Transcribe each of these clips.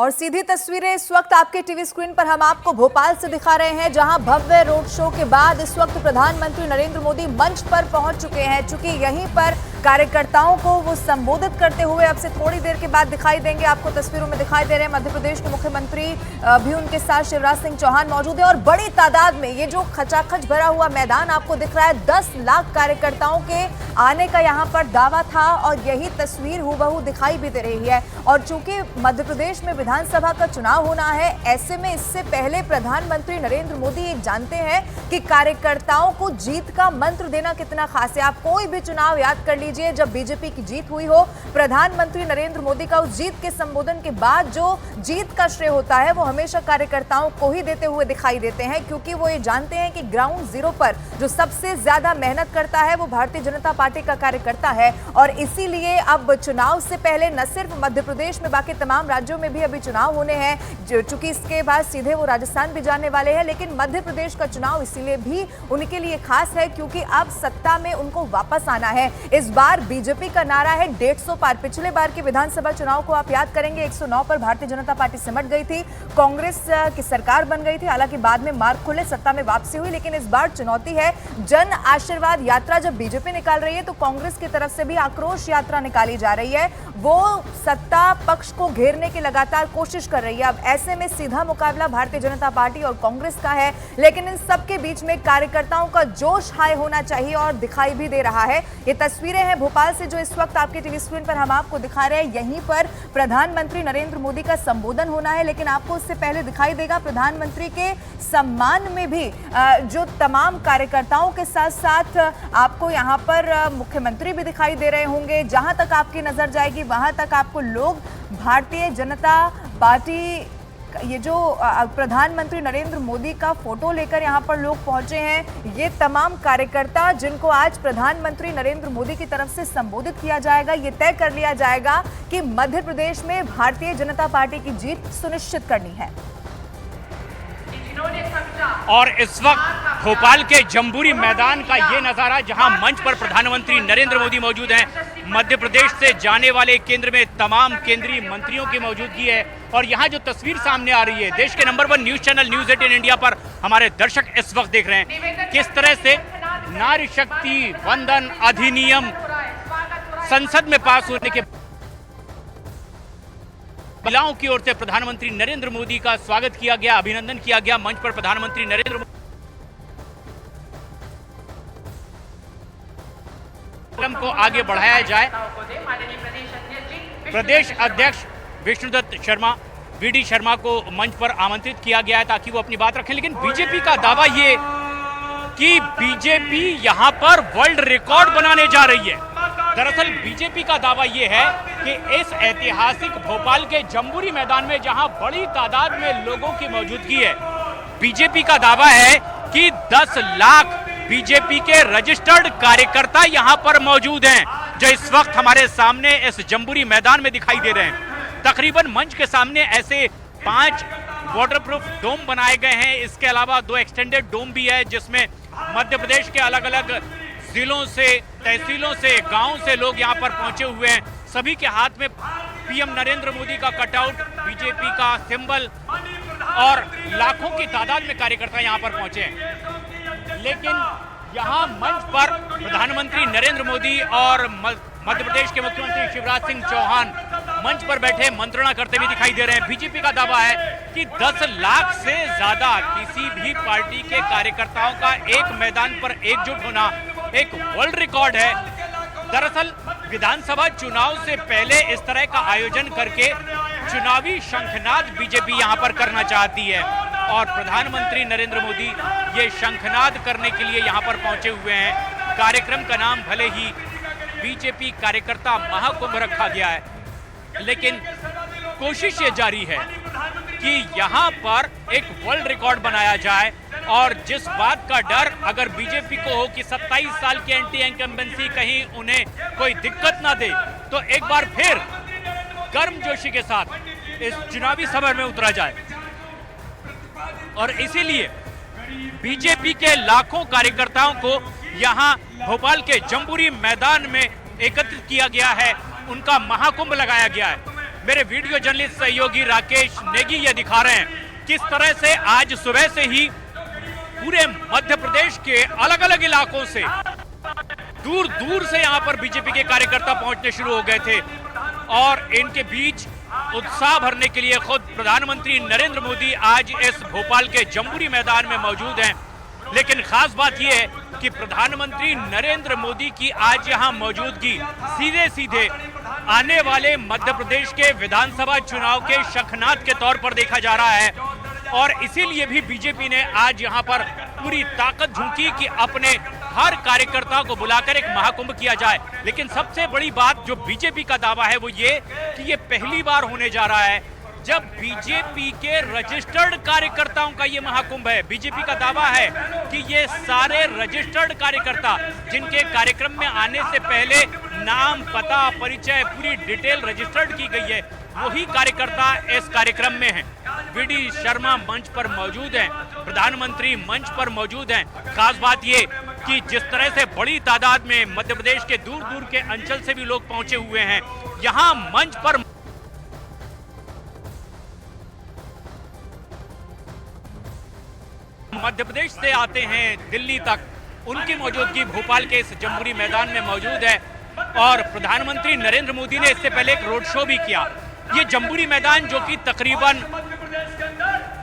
और सीधी तस्वीरें इस वक्त आपके टीवी स्क्रीन पर हम आपको भोपाल से दिखा रहे हैं, जहां भव्य रोड शो के बाद इस वक्त प्रधानमंत्री नरेंद्र मोदी मंच पर पहुंच चुके हैं। चूंकि यहीं पर कार्यकर्ताओं को वो संबोधित करते हुए अब से थोड़ी देर के बाद दिखाई देंगे। आपको तस्वीरों में दिखाई दे रहे हैं मध्य प्रदेश के मुख्यमंत्री भी उनके साथ शिवराज सिंह चौहान मौजूद है और बड़ी तादाद में ये जो खचाखच भरा हुआ मैदान आपको दिख रहा है, 10 लाख कार्यकर्ताओं के आने का यहाँ पर दावा था और यही तस्वीर हूबहू दिखाई भी दे रही है। और चूंकि मध्य प्रदेश में विधानसभा का चुनाव होना है, ऐसे में इससे पहले प्रधानमंत्री नरेंद्र मोदी ये जानते हैं कि कार्यकर्ताओं को जीत का मंत्र देना कितना खास है। आप कोई भी चुनाव याद कर लीजिए, जब बीजेपी की जीत हुई हो, प्रधानमंत्री नरेंद्र मोदी का उस जीत के संबोधन के बाद जो जीत का श्रेय होता है वो हमेशा कार्यकर्ताओं को ही देते हुए दिखाई देते हैं, क्योंकि वो ये जानते हैं कि ग्राउंड जीरो पर जो सबसे ज्यादा मेहनत करता है वो भारतीय जनता पार्टी का कार्यकर्ता है। और इसीलिए अब चुनाव से पहले न सिर्फ मध्य प्रदेश में, बाकी तमाम राज्यों में भी अभी चुनाव होने हैं, चूंकि इसके बाद सीधे वो राजस्थान भी जाने वाले हैं, लेकिन मध्य प्रदेश का चुनाव इसीलिए भी उनके लिए खास है क्योंकि अब सत्ता में उनको वापस आना है। इस बार बीजेपी का नारा है 150 पार। पिछले बार के विधानसभा चुनाव को आप याद करेंगे, 109 पर भारतीय जनता पार्टी सिमट गई थी, कांग्रेस की सरकार बन गई थी, हालांकि बाद में मार्ग खुले, सत्ता में वापसी हुई। लेकिन इस बार चुनौती है, जन आशीर्वाद यात्रा जब बीजेपी निकाल रही है तो कांग्रेस की तरफ से भी आक्रोश यात्रा निकाली जा रही है। वो सत्ता पक्ष को घेरने की लगातार कोशिश कर रही है। अब ऐसे में सीधा मुकाबला भारतीय जनता पार्टी और कांग्रेस का है, लेकिन इन सबके बीच में कार्यकर्ताओं का जोश हाई होना चाहिए और दिखाई भी दे रहा है। ये तस्वीरें हैं भोपाल से जो इस वक्त आपके टीवी स्क्रीन पर हम आपको दिखा रहे हैं। यहीं पर प्रधानमंत्री नरेंद्र मोदी का संबोधन होना है, लेकिन आपको उससे पहले दिखाई देगा प्रधानमंत्री के सम्मान में भी जो तमाम कार्यकर्ताओं के साथ साथ आपको यहाँ पर मुख्यमंत्री भी दिखाई दे रहे होंगे। जहां तक आपकी नजर जाएगी वहां तक आपको लोग भारतीय जनता पार्टी, ये जो प्रधानमंत्री नरेंद्र मोदी का फोटो लेकर यहाँ पर लोग पहुंचे हैं, ये तमाम कार्यकर्ता जिनको आज प्रधानमंत्री नरेंद्र मोदी की तरफ से संबोधित किया जाएगा, ये तय कर लिया जाएगा कि मध्य प्रदेश में भारतीय जनता पार्टी की जीत सुनिश्चित करनी है। और इस वक्त भोपाल के जम्बूरी मैदान का ये नजारा, जहां मंच पर प्रधानमंत्री नरेंद्र मोदी मौजूद हैं, मध्य प्रदेश से जाने वाले केंद्र में तमाम केंद्रीय मंत्रियों की मौजूदगी है। और यहां जो तस्वीर सामने आ रही है, देश के number 1 news channel news 18 India पर हमारे दर्शक इस वक्त देख रहे हैं किस तरह से नारी शक्ति वंदन अधिनियम संसद में पास होने के महिलाओं की ओर से प्रधानमंत्री नरेंद्र मोदी का स्वागत किया गया, अभिनंदन किया गया। मंच पर प्रधानमंत्री नरेंद्र मोदी को आगे बढ़ाया जाए। प्रदेश अध्यक्ष विष्णुदत्त शर्मा, वीडी शर्मा को मंच पर आमंत्रित किया गया है ताकि वो अपनी बात रखें। लेकिन बीजेपी का दावा ये कि बीजेपी यहां पर वर्ल्ड रिकॉर्ड बनाने जा रही है। दरअसल बीजेपी का दावा यह है कि इस ऐतिहासिक भोपाल के जम्बूरी मैदान में जहां बड़ी तादाद में लोगों की मौजूदगी है, बीजेपी का दावा है कि 10 लाख बीजेपी के रजिस्टर्ड कार्यकर्ता यहां पर मौजूद हैं, जो इस वक्त हमारे सामने इस जम्बूरी मैदान में दिखाई दे रहे हैं। तकरीबन मंच के सामने ऐसे 5 वाटरप्रूफ डोम बनाए गए हैं। इसके अलावा 2 एक्सटेंडेड डोम भी है, जिसमें मध्य प्रदेश के अलग अलग जिलों से, तहसीलों से, गांवों से लोग यहां पर पहुंचे हुए हैं। सभी के हाथ में पीएम नरेंद्र मोदी का कटआउट, बीजेपी का सिंबल, और लाखों की तादाद में कार्यकर्ता यहां पर पहुंचे हैं। लेकिन यहां मंच पर प्रधानमंत्री नरेंद्र मोदी और मध्य प्रदेश के मुख्यमंत्री शिवराज सिंह चौहान मंच पर बैठे मंत्रणा करते हुए दिखाई दे रहे हैं। बीजेपी का दावा है कि 10 लाख से ज्यादा किसी भी पार्टी के कार्यकर्ताओं का एक मैदान पर एकजुट होना एक वर्ल्ड रिकॉर्ड है। दरअसल विधानसभा चुनाव से पहले इस तरह का आयोजन करके चुनावी शंखनाद बीजेपी यहां पर करना चाहती है और प्रधानमंत्री नरेंद्र मोदी ये शंखनाद करने के लिए यहां पर पहुंचे हुए हैं। कार्यक्रम का नाम भले ही बीजेपी कार्यकर्ता महाकुंभ रखा गया है, लेकिन कोशिश ये जारी है कि यहां पर एक वर्ल्ड रिकॉर्ड बनाया जाए। और जिस बात का डर अगर बीजेपी को हो कि 27 साल की एंटी इनकम्बेंसी कहीं उन्हें कोई दिक्कत ना दे, तो एक बार फिर गर्मजोशी के साथ इस चुनावी समर में उतरा जाए। और इसीलिए बीजेपी के लाखों कार्यकर्ताओं को यहां भोपाल के जम्बूरी मैदान में एकत्रित किया गया है, उनका महाकुंभ लगाया गया है। मेरे वीडियो जर्नलिस्ट सहयोगी राकेश नेगी ये दिखा रहे हैं किस तरह से आज सुबह से ही पूरे मध्य प्रदेश के अलग अलग इलाकों से दूर दूर से यहां पर बीजेपी के कार्यकर्ता पहुंचने शुरू हो गए थे और इनके बीच उत्साह भरने के लिए खुद प्रधानमंत्री नरेंद्र मोदी आज इस भोपाल के जम्बूरी मैदान में मौजूद हैं। लेकिन खास बात यह है कि प्रधानमंत्री नरेंद्र मोदी की आज यहां मौजूदगी सीधे सीधे आने वाले मध्य प्रदेश के विधानसभा चुनाव के शंखनाद के तौर पर देखा जा रहा है और इसीलिए भी बीजेपी ने आज यहां पर पूरी ताकत झोंकी कि अपने हर कार्यकर्ता को बुलाकर एक महाकुंभ किया जाए। लेकिन सबसे बड़ी बात जो बीजेपी का दावा है वो ये कि ये पहली बार होने जा रहा है जब बीजेपी के रजिस्टर्ड कार्यकर्ताओं का ये महाकुंभ है। बीजेपी का दावा है कि ये सारे रजिस्टर्ड कार्यकर्ता जिनके कार्यक्रम में आने से पहले नाम, पता, परिचय, पूरी डिटेल रजिस्टर्ड की गई है, वही कार्यकर्ता इस कार्यक्रम में हैं। वीडी शर्मा मंच पर मौजूद हैं, प्रधानमंत्री मंच पर मौजूद हैं। खास बात ये कि जिस तरह से बड़ी तादाद में मध्य प्रदेश के दूर दूर के अंचल से भी लोग पहुंचे हुए हैं, यहाँ मंच पर मध्य प्रदेश से आते हैं दिल्ली तक, उनकी मौजूदगी भोपाल के इस जम्बूरी मैदान में मौजूद है और प्रधानमंत्री नरेंद्र मोदी ने इससे पहले एक रोड शो भी किया। ये जम्बूरी मैदान जो कि तकरीबन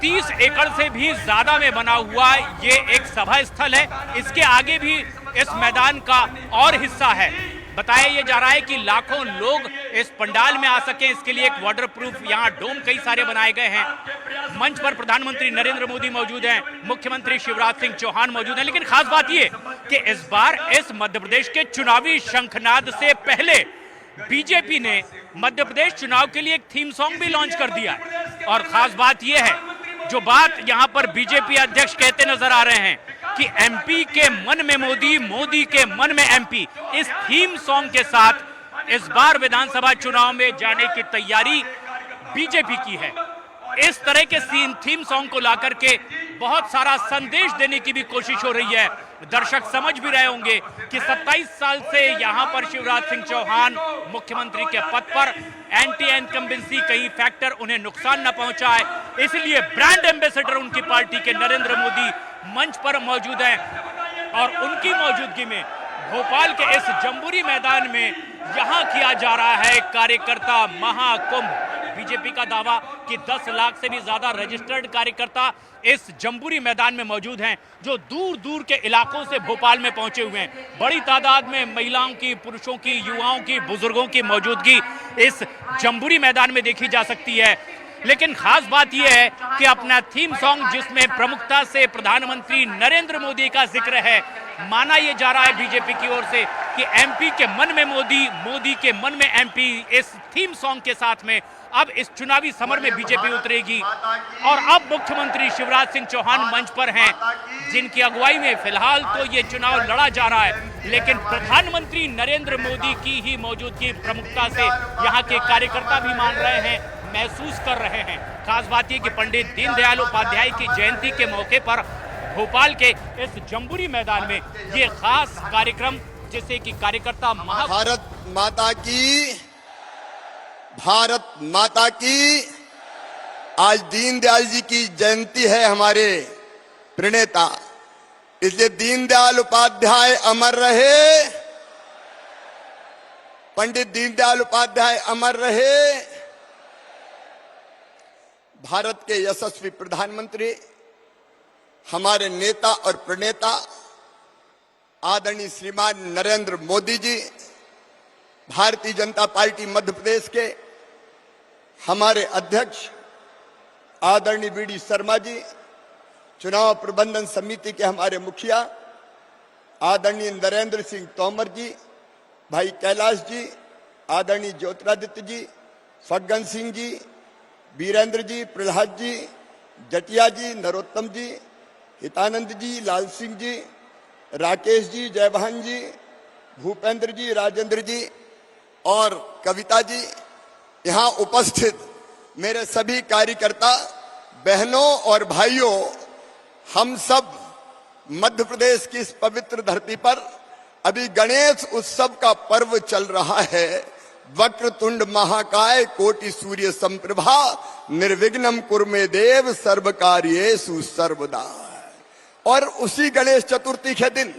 30 एकड़ से भी ज्यादा में बना हुआ ये एक सभा स्थल है। इसके आगे भी इस मैदान का और हिस्सा है। बताया ये जा रहा है कि लाखों लोग इस पंडाल में आ सकें, इसके लिए एक वाटर प्रूफ यहाँ डोम कई सारे बनाए गए हैं। मंच पर प्रधानमंत्री नरेंद्र मोदी मौजूद हैं, मुख्यमंत्री शिवराज सिंह चौहान मौजूद हैं। लेकिन खास बात ये कि इस बार इस मध्य प्रदेश के चुनावी शंखनाद से पहले बीजेपी ने मध्य प्रदेश चुनाव के लिए एक थीम सॉन्ग भी लॉन्च कर दिया है। और खास बात यह है, जो बात यहां पर बीजेपी अध्यक्ष कहते नजर आ रहे हैं कि एमपी के मन में मोदी, मोदी के मन में एमपी, इस थीम सॉन्ग के साथ इस बार विधानसभा चुनाव में जाने की तैयारी बीजेपी की है। इस तरह के थीम सॉन्ग को लाकर के बहुत सारा संदेश देने की भी कोशिश हो रही है। दर्शक समझ भी रहे होंगे कि 27 साल से यहां पर शिवराज सिंह चौहान मुख्यमंत्री के पद पर एंटी इनकम्बेंसी कहीं फैक्टर उन्हें नुकसान न पहुंचाए, इसलिए ब्रांड एम्बेसडर उनकी पार्टी के नरेंद्र मोदी मंच पर मौजूद हैं और उनकी मौजूदगी में भोपाल के इस जम्बूरी मैदान में यहां किया जा रहा है कार्यकर्ता महाकुंभ। बीजेपी का दावा कि 10 लाख से भी ज्यादा रजिस्टर्ड कार्यकर्ता इस जम्बूरी मैदान में मौजूद हैं, जो दूर दूर के इलाकों से भोपाल में पहुंचे हुए हैं। बड़ी तादाद में महिलाओं की, पुरुषों की, युवाओं की, बुजुर्गों की मौजूदगी इस जम्बूरी मैदान में देखी जा सकती है। लेकिन खास बात यह है कि अपना थीम सॉन्ग जिसमें प्रमुखता से प्रधानमंत्री नरेंद्र मोदी का जिक्र है, माना यह जा रहा है बीजेपी की ओर से कि एमपी के मन में मोदी, मोदी के मन में एमपी, इस थीम सॉन्ग के साथ में अब इस चुनावी समर में बीजेपी उतरेगी। और अब मुख्यमंत्री शिवराज सिंह चौहान मंच पर हैं, जिनकी अगुवाई में फिलहाल तो ये चुनाव लड़ा जा रहा है, लेकिन प्रधानमंत्री नरेंद्र मोदी की ही मौजूदगी प्रमुखता से यहाँ के कार्यकर्ता भी मान रहे हैं, महसूस कर रहे हैं। खास बात यह कि पंडित दीनदयाल उपाध्याय की जयंती के मौके पर भोपाल के इस जम्बूरी मैदान में ये खास कार्यक्रम, जिसे कि कार्यकर्ता भारत माता की आज दीनदयाल जी की जयंती है, हमारे प्रणेता, इसलिए दीनदयाल उपाध्याय अमर रहे, पंडित दीनदयाल उपाध्याय अमर रहे। भारत के यशस्वी प्रधानमंत्री, हमारे नेता और प्रणेता आदरणीय श्रीमान नरेंद्र मोदी जी, भारतीय जनता पार्टी मध्य प्रदेश के हमारे अध्यक्ष आदरणीय वीडी शर्मा जी, चुनाव प्रबंधन समिति के हमारे मुखिया आदरणीय नरेंद्र सिंह तोमर जी, भाई कैलाश जी, आदरणीय ज्योतिरादित्य जी, फग्गन सिंह जी, वीरेंद्र जी, प्रहलाद जी, जटिया जी, नरोत्तम जी, हितानंद जी, लाल सिंह जी, राकेश जी, जयभान जी, भूपेंद्र जी, राजेंद्र जी और कविता जी, यहाँ उपस्थित मेरे सभी कार्यकर्ता बहनों और भाइयों, हम सब मध्य प्रदेश की इस पवित्र धरती पर अभी गणेश उत्सव का पर्व चल रहा है। वक्रतुंड महाकाय कोटि सूर्य संप्रभा निर्विघ्नम कुर्मे देव सर्व कार्येषु सर्वदा। और उसी गणेश चतुर्थी के दिन